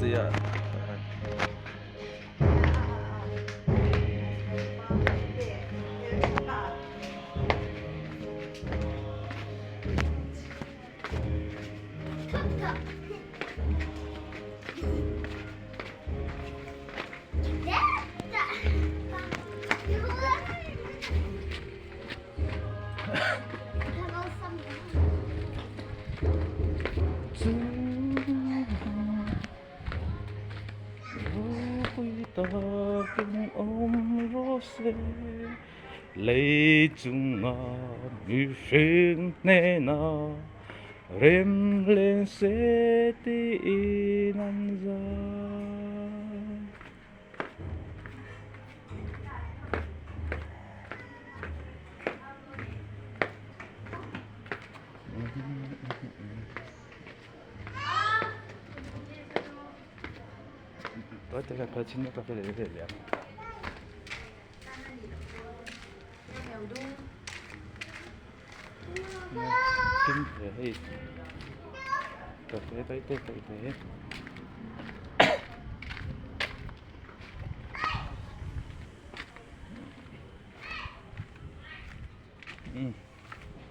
Asia Taging omrose lấy chung như phim nè na rem lên sẽ ti nan ra tôi thấy là chính là cà phê để làm kinh thế cà phê tới thế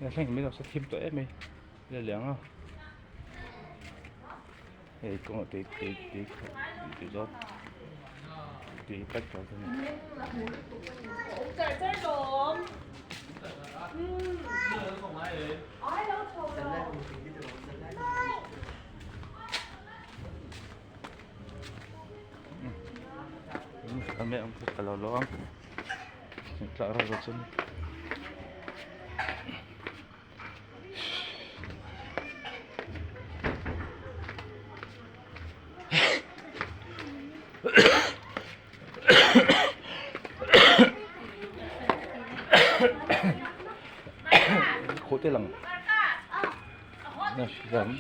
nhà sang mình sẽ thêm tới mình để làm không thì cũng tí rót tí cách cho thôi kami ang kalawang klaro ra dyan khổ thế lằng nè giảm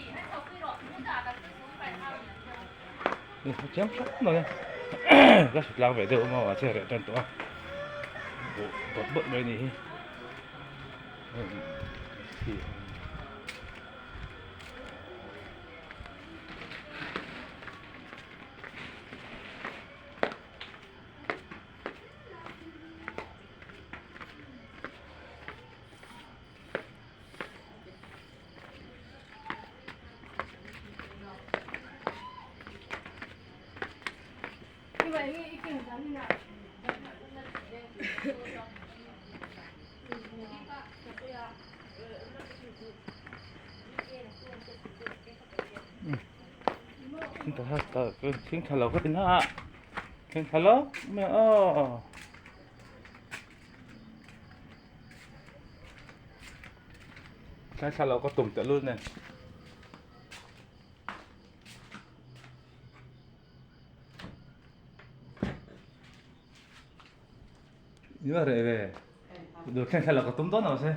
đi chém sắp rồi ra sụt lang về đâu mà chơi rẻ trênตัวbột bột đây này thì Thiên thà lẩu có tính hả? Thiên thà lẩu mẹ cái thà lẩu có tùng tự luôn này. Nhưng mà về được thiên thà lẩu có tùng tốt nào thế?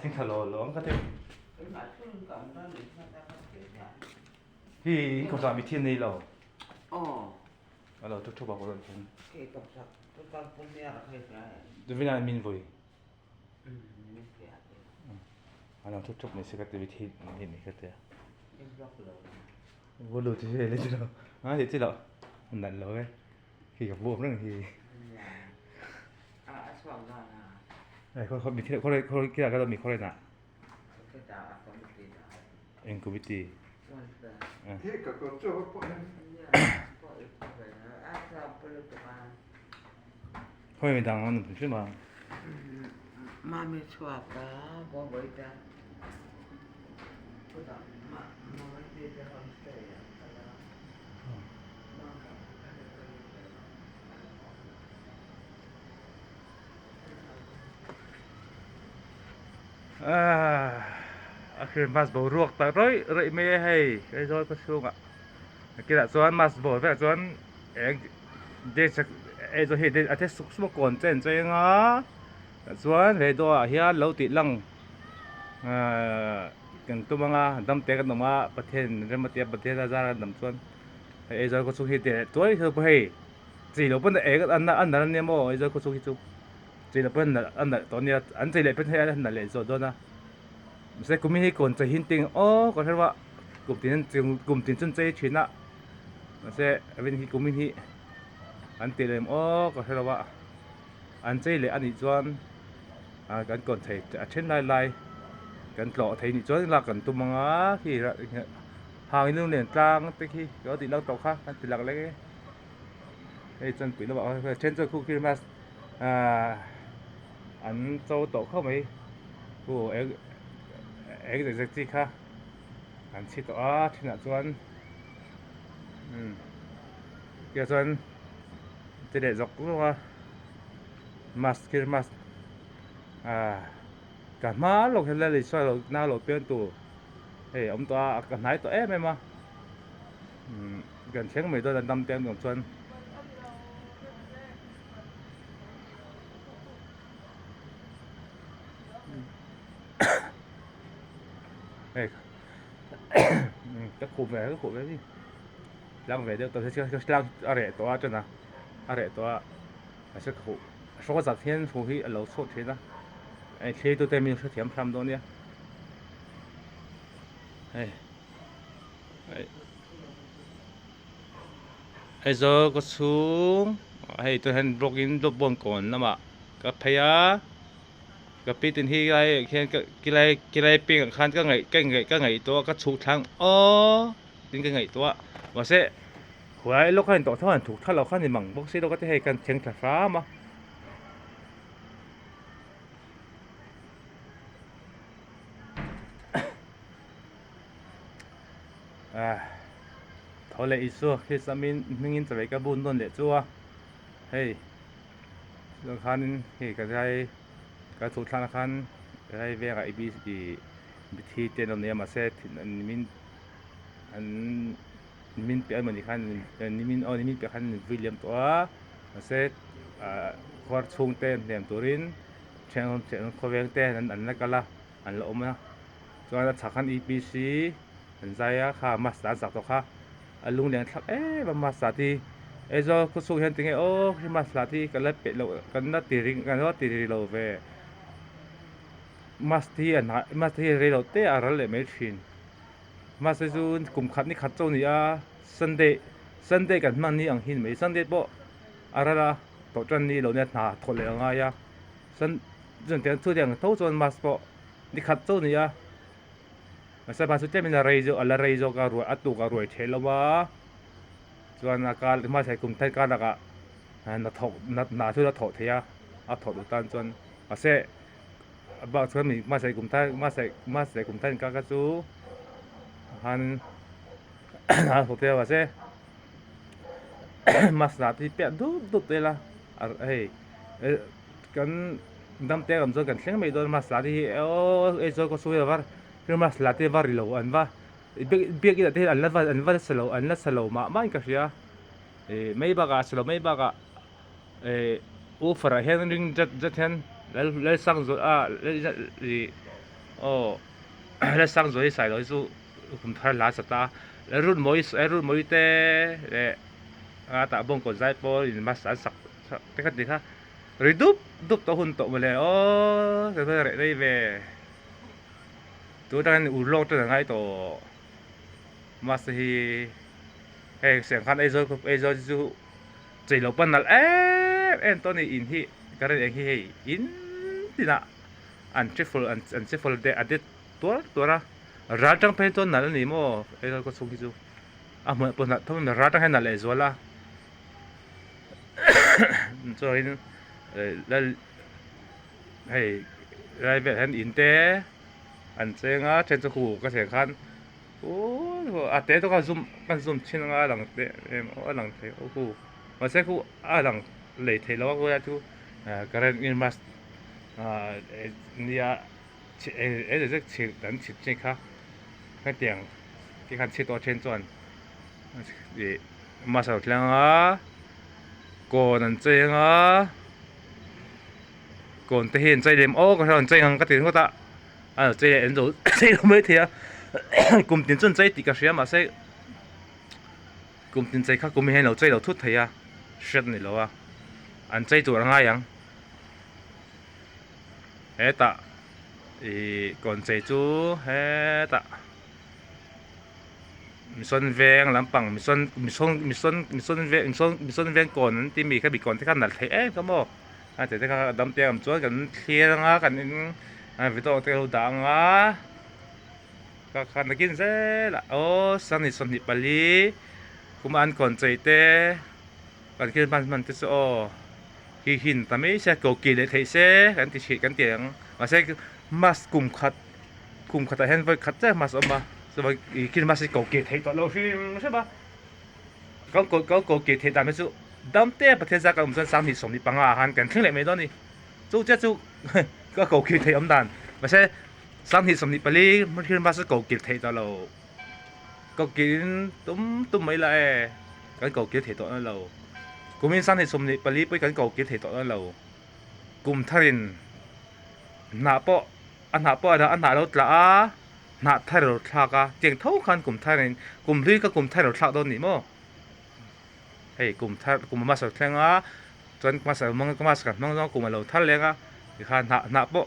Thiên thà lẩu lẩu có thể thì không sao bị thiên này lẩu. Lẩu chút bảo rồi cũng. Đối với mình vui. Lẩu chút mình sẽ có thể thiên này cái thế. Vô lụt thì lấy chứ đâu. Thì chứ lẩu. Nặn lẩu ấy. Khi gặp vô nữa thì. Này không bị thiên không kia là cái mình không lên nè. Em cũng biết gì. Thôi mình đang ăn chút mà. Mami suaka, bawa berita. Akhir mas bau ruak tak roi me hay cái rồi có xuống ạ cái là doan mas bau vậy doan em để chắc em rồi hiện ở thế súc súc còn trên trên ngó doan về đó hiện lâu tị lăng cần tu mga đâm té cái noma bát thiên rồi mà té bát thiên ra đâm doan em rồi có xuống hiện để tối thôi hay chỉ lúc bên em cái ăn này mà em rồi có xuống hiện chỉ lúc bên ăn này tao này ăn chỉ lúc bên hay ăn này rồi đó na sẽ cũngมีคนจะหินติงอ๋อก็เรียกว่ากลุ่มที่นั่นกลุ่มที่สนใจชีน่ะ mà sẽ bên hi cũng mình hi anh tiền em ô có thể là vợ anh chơi lệ anh đi chuan cần còn thấy trên lai lai cần lọ thấy đi chuan là cần tụm ngã khi hàng lưu nền trang tới khi có tỷ lăng tàu khác anh tỷ lăng lấy cái chân quỷ nó bảo trên chân khu kia anh châu tàu không mấy của em để gì khác anh chỉ tàu trên là chuan kia chuan thì để dọc luôn mas kia mas cả má lộc hay là lịch sử lộc na lộc bên tù ông ta cả nãy tụi em mà gần sáng mấy tôi là năm tiếng đồng xuân các cụ về đi đang về được tôi sẽ đang ở rẻ to cho nào ở rẻ to sẽ cụ số giặt thiên phù hi lâu sốt thế đó khi tôi tìm mình sẽ thiếm tham đó nhé giờ có xuống tôi hẹn login log bon còn nè mà cái phải cái pi tin hi cái này pin khăn cái ngày to cái chủ thằng tin cái ngày to mà sẽ hồi lúc khăn to thằng chủ thằngเราkhăn thì mảng bốc xí đâu có thể hay cần chèn chặt phá mà thôi lệ isu khi sao mình sẽ cái bún đồn lệ chua hey lúc khăn thì cái chủ thằng khăn cái về cái bị thì tiền đồng này mà sẽ mình bị mình khăn mình bị khăn William toa mà sẽ khoar chung tên điểm turin chen khoar veng tên anh là cái là anh là mà cho nên chắc hẳn EPC anh zaya kha master sắc to kha alung leng thak mà master thì giờ có số hiện tiếng khi master thì cái là bị lâu cái nó tiring lâu về master lâu te ở lại mấy chuyện master ju cùng khát ni khát châu ni Sunday kan man ni ang hin mấy Sunday bo ở là tổ chức ni lâu nè na thôi lệ ngay ya dân tiếng thu tiếng thâu chọn master bo ni khát châu ni mà sao bạn mình là radio cái rồi atu cái rồi thế mà cho nên cái mà sẽ cùng thay cái là nó thọ nó thu nó thọ thế thọ được tan cho mà sẽ bảo cho mình mà sẽ cùng thay cùng thay cái chú han thọ thế mà sẽ mà sẽ thì biết đúc thế là cái năm té cầm cho cái sáng mấy đôi mà sẽ thì cho có số là cái mà là thế var lâu anh va biết cái thế anh va salo mà anh cái gì mấy bác salo mấy bác offer hiện ring rất hiện lấy sang rồi lấy sang rồi xài rồi số cũng phải lá sắt ta lấy rút mỗi té ta bông còn dai po mà sản sắc cái gì khác rồi đúp tao hun tụ mà lại cái đây về tôi đang u lô tôi đang ngay tổ mà thì xem khăn ấy rồi chú chỉ lâu bên nào em tôi này in hi cái này hi in thì na anh check full de adit tua ra ra trang pen tôi nào này mo ấy rồi có số gì chú mà bữa nào thôi mình ra trang hay nào lại rồi là rồi là lại về hắn in te anh xem trên chỗ khu có thể khăn té tôi có zoom trên lằng té em lằng thấy khu mà sẽ khu lằng lấy thấy lâu quá chú cái này in mas nia ấy là chỉ đánh chỉ trên khác cái tiếng cái khăn chỉ to trên chuẩn để mà sao lằng còn anh xem còn thể hiệnใจđiểm có thể anh xem cái tiếng của ta这人就这都没听，咁点准这啲个时嘛说，咁点这卡咁咪喺度这度出题，shit 你咯按这做人啱樣，ta，còn這做ta， mi son veng lampang mi son veng kon ti mi ka bi kon te kan nal the ka mo a te ka dam te am chuan kan thlir nga kan in a vi to te lo da nga ka khan kin ze la o san ni son ni pali kuma an kon chei te kan kin man te so hi hin ta me se ko ki le thei se kan ti chi kan tiang ma se mas kum khat hen vai khat cha mas oma so ba kin mas ko ki thei to lo phim se ba ko ki thei ta me su dam te pa the za ka um san sang ni som ni panga han kan thing le me do ni chu cha chu ka ko ki thei am dan ma se sang ni som ni paliมันkin mas ko ki thei to lo ko ki tum mai la e kan ko ki thei to lo kumin sang ni som ni pali pai kan ko ki thei to lo kum tharin na po an na po an na lo tla a na thar lo thla ka tieng tho khan kum tharin kum ri ka kum thar lo thla do ni mo hei kum thar kum ma sa thlenga chon ma sa mang ka ma sa mang no kum lo thal lenga ki khan na po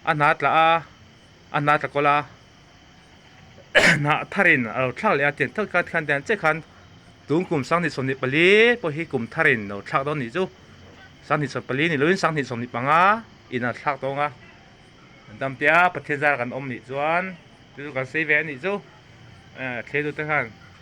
an na tla a an na ta ko la na tharin lo thla le a tieng tho khan dan che khan tung kum sang ni som ni pali po hi kum tharin lo thla do ni chu sang ni som pali ni loin sang ni som ni panga ina thla do nga dam tia pathe jar kan om ni chuan chu kan sei ve ni chu thledu te khan